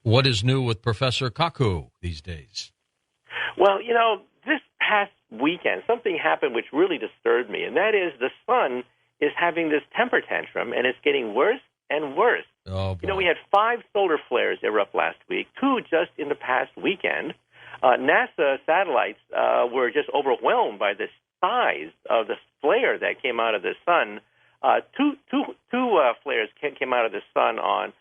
What is new with Professor Kaku these days? Well, this past weekend, something happened which really disturbed me, and that is the sun is having this temper tantrum, and it's getting worse and worse. Oh, boy. We had 5 solar flares erupt last week, 2 just in the past weekend. NASA satellites were just overwhelmed by the size of the flare that came out of the sun. Two flares came out of the sun on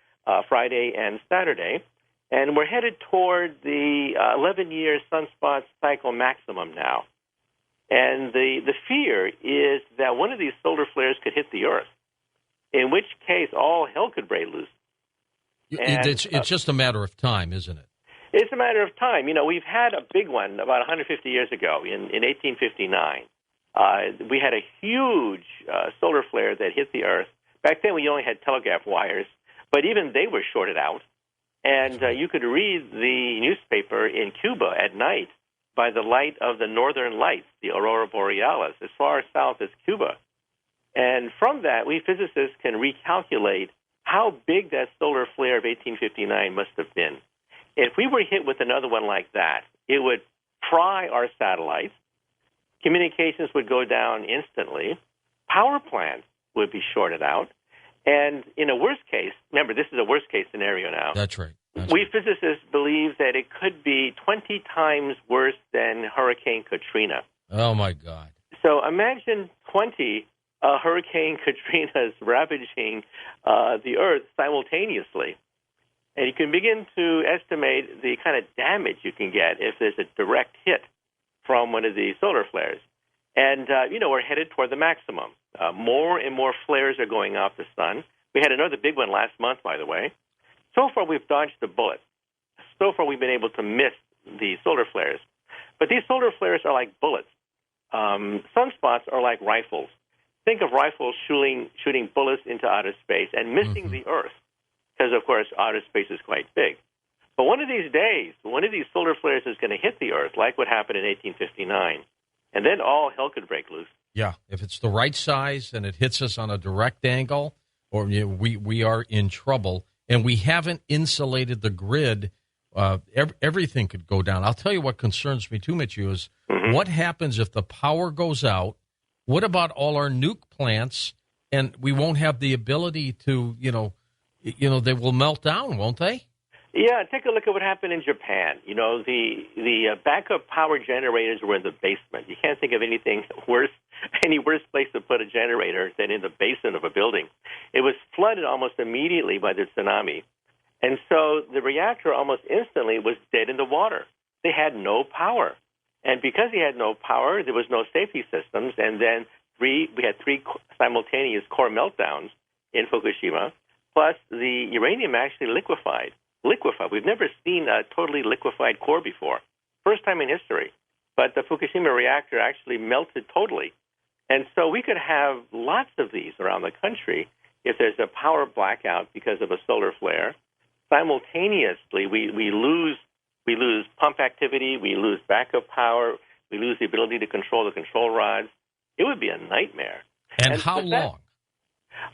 Friday and Saturday, and we're headed toward the 11-year sunspot cycle maximum now. And the fear is that one of these solar flares could hit the Earth, in which case all hell could break loose. And, it's just a matter of time, isn't it? It's a matter of time. We've had a big one about 150 years ago in 1859. We had a huge solar flare that hit the Earth. Back then, we only had telegraph wires, but even they were shorted out. And you could read the newspaper in Cuba at night by the light of the northern lights, the aurora borealis, as far south as Cuba. And from that, we physicists can recalculate how big that solar flare of 1859 must have been. If we were hit with another one like that, it would fry our satellites, communications would go down instantly, power plants would be shorted out, and in a worst case, remember, this is a worst-case scenario now. That's right. We physicists believe that it could be 20 times worse than Hurricane Katrina. Oh, my God. So imagine 20 Hurricane Katrinas ravaging the Earth simultaneously. And you can begin to estimate the kind of damage you can get if there's a direct hit from one of these solar flares. And, we're headed toward the maximum. More and more flares are going off the sun. We had another big one last month, by the way. So far, we've dodged the bullet. So far, we've been able to miss the solar flares. But these solar flares are like bullets. Sunspots are like rifles. Think of rifles shooting bullets into outer space and missing the Earth, because, of course, outer space is quite big. But one of these days, one of these solar flares is going to hit the Earth, like what happened in 1859, and then all hell could break loose. Yeah, if it's the right size and it hits us on a direct angle, or we are in trouble, and we haven't insulated the grid. Everything could go down. I'll tell you what concerns me too, Michio, is what happens if the power goes out? What about all our nuke plants? And we won't have the ability to, they will melt down, won't they? Yeah, take a look at what happened in Japan. The backup power generators were in the basement. You can't think of anything worse, any worse place to put a generator than in the basement of a building. It was flooded almost immediately by the tsunami. And so the reactor almost instantly was dead in the water. They had no power. And because they had no power, there was no safety systems. And then we had 3 simultaneous core meltdowns in Fukushima, plus the uranium actually liquefied. We've never seen a totally liquefied core before. First time in history. But the Fukushima reactor actually melted totally. And so we could have lots of these around the country if there's a power blackout because of a solar flare. Simultaneously, we lose pump activity, we lose backup power, we lose the ability to control the control rods. It would be a nightmare. And how long?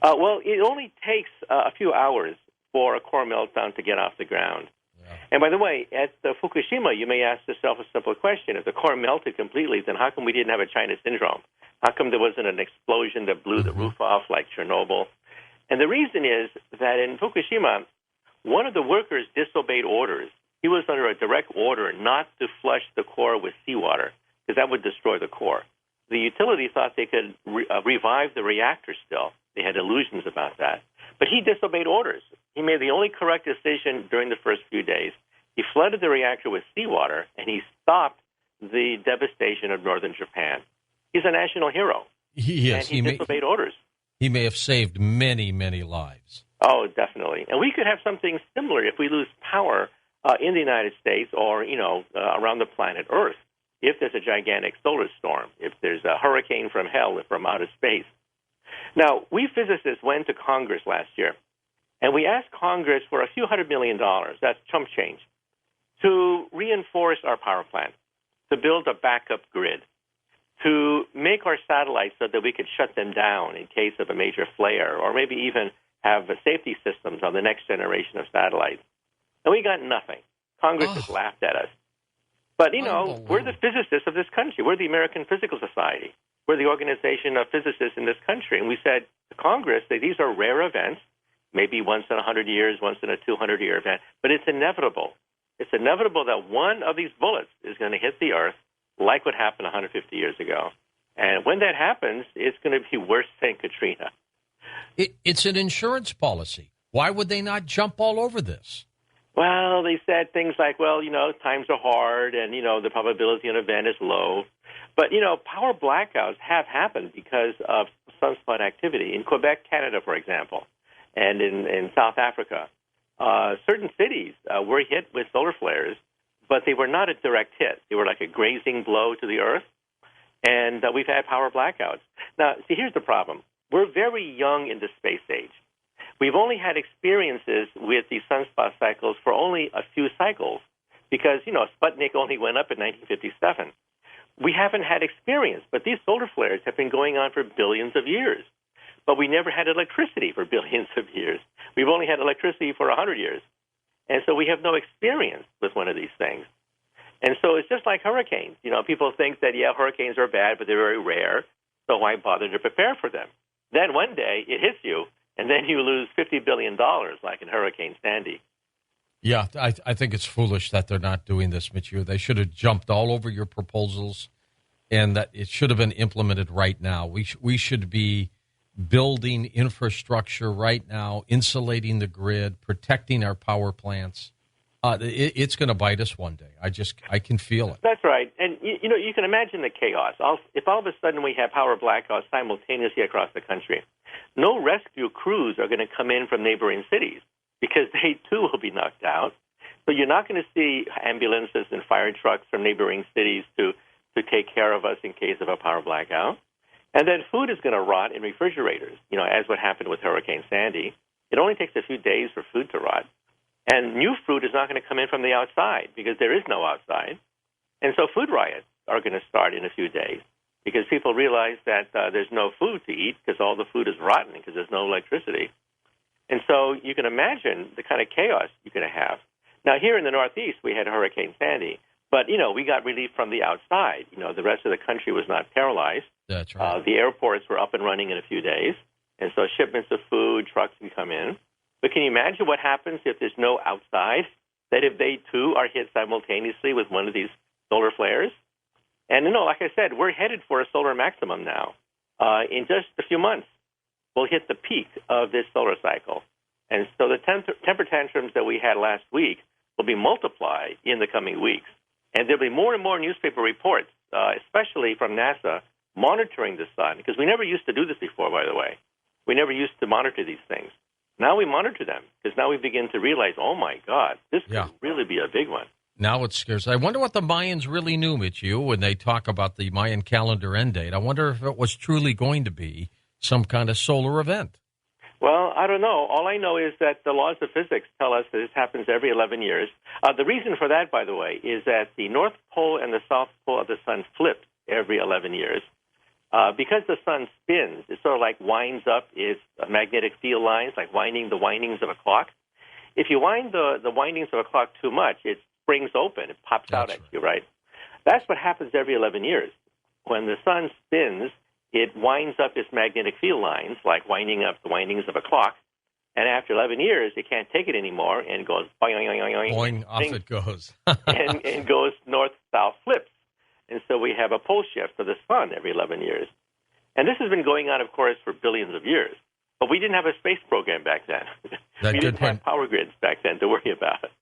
Well, it only takes a few hours for a core meltdown to get off the ground. Yeah. And by the way, at Fukushima, you may ask yourself a simple question. If the core melted completely, then how come we didn't have a China syndrome? How come there wasn't an explosion that blew the roof off like Chernobyl? And the reason is that in Fukushima, one of the workers disobeyed orders. He was under a direct order not to flush the core with seawater, because that would destroy the core. The utility thought they could revive the reactor still. They had illusions about that. But he disobeyed orders. He made the only correct decision during the first few days. He flooded the reactor with seawater, and he stopped the devastation of northern Japan. He's a national hero. He is. And he disobeyed orders. He may have saved many, many lives. Oh, definitely. And we could have something similar if we lose power in the United States or, around the planet Earth, if there's a gigantic solar storm, if there's a hurricane from hell from outer space. Now, we physicists went to Congress last year, and we asked Congress for a few $100 million, that's chump change, to reinforce our power plant, to build a backup grid, to make our satellites so that we could shut them down in case of a major flare, or maybe even have safety systems on the next generation of satellites. And we got nothing. Congress just laughed at us. But, we're the physicists of this country. We're the American Physical Society. We're the organization of physicists in this country. And we said to Congress that these are rare events, maybe once in 100 years, once in a 200-year event, but it's inevitable. It's inevitable that one of these bullets is going to hit the Earth like what happened 150 years ago. And when that happens, it's going to be worse than Katrina. It's an insurance policy. Why would they not jump all over this? Well, they said things like, times are hard and, the probability of an event is low. But, power blackouts have happened because of sunspot activity. In Quebec, Canada, for example, and in South Africa, certain cities were hit with solar flares, but they were not a direct hit. They were like a grazing blow to the Earth, and we've had power blackouts. Now, see, here's the problem. We're very young in the space age. We've only had experiences with these sunspot cycles for only a few cycles because, Sputnik only went up in 1957. We haven't had experience, but these solar flares have been going on for billions of years. But we never had electricity for billions of years. We've only had electricity for 100 years. And so we have no experience with one of these things. And so it's just like hurricanes. People think that, hurricanes are bad, but they're very rare, so why bother to prepare for them? Then one day it hits you, and then you lose $50 billion like in Hurricane Sandy. Yeah, I think it's foolish that they're not doing this, Michio. They should have jumped all over your proposals, and that it should have been implemented right now. We should be building infrastructure right now, insulating the grid, protecting our power plants. It's going to bite us one day. I can feel it. That's right. And, you can imagine the chaos. If all of a sudden we have power blackouts simultaneously across the country, no rescue crews are going to come in from neighboring cities because they, too, will be knocked out. So you're not going to see ambulances and fire trucks from neighboring cities to take care of us in case of a power blackout. And then food is going to rot in refrigerators, as what happened with Hurricane Sandy. It only takes a few days for food to rot. And new food is not going to come in from the outside because there is no outside. And so food riots are going to start in a few days because people realize that there's no food to eat because all the food is rotten because there's no electricity. And so you can imagine the kind of chaos you're going to have. Now, here in the Northeast, we had Hurricane Sandy. But, we got relief from the outside. The rest of the country was not paralyzed. That's right. The airports were up and running in a few days. And so shipments of food, trucks can come in. But can you imagine what happens if there's no outside? That if they, too, are hit simultaneously with one of these solar flares? And, like I said, we're headed for a solar maximum now. In just a few months, we'll hit the peak of this solar cycle. And so the temper tantrums that we had last week will be multiplied in the coming weeks. And there'll be more and more newspaper reports, especially from NASA, monitoring the sun, because we never used to do this before, by the way. We never used to monitor these things. Now we monitor them, because now we begin to realize, oh, my God, this could really be a big one. Now it scares. I wonder what the Mayans really knew, Michio, when they talk about the Mayan calendar end date. I wonder if it was truly going to be some kind of solar event. Well, I don't know. All I know is that the laws of physics tell us that this happens every 11 years. The reason for that, by the way, is that the North Pole and the South Pole of the sun flip every 11 years. Because the sun spins, it sort of like winds up its magnetic field lines, like winding the windings of a clock. If you wind the windings of a clock too much, it springs open. It pops out at you, right? That's what happens every 11 years. When the sun spins, it winds up its magnetic field lines, like winding up the windings of a clock. And after 11 years, it can't take it anymore and goes boing, boing, boing, boing. Boing, off it goes. and goes north-south flips. And so we have a pole shift for the sun every 11 years. And this has been going on, of course, for billions of years. But we didn't have a space program back then. We didn't have power grids back then to worry about.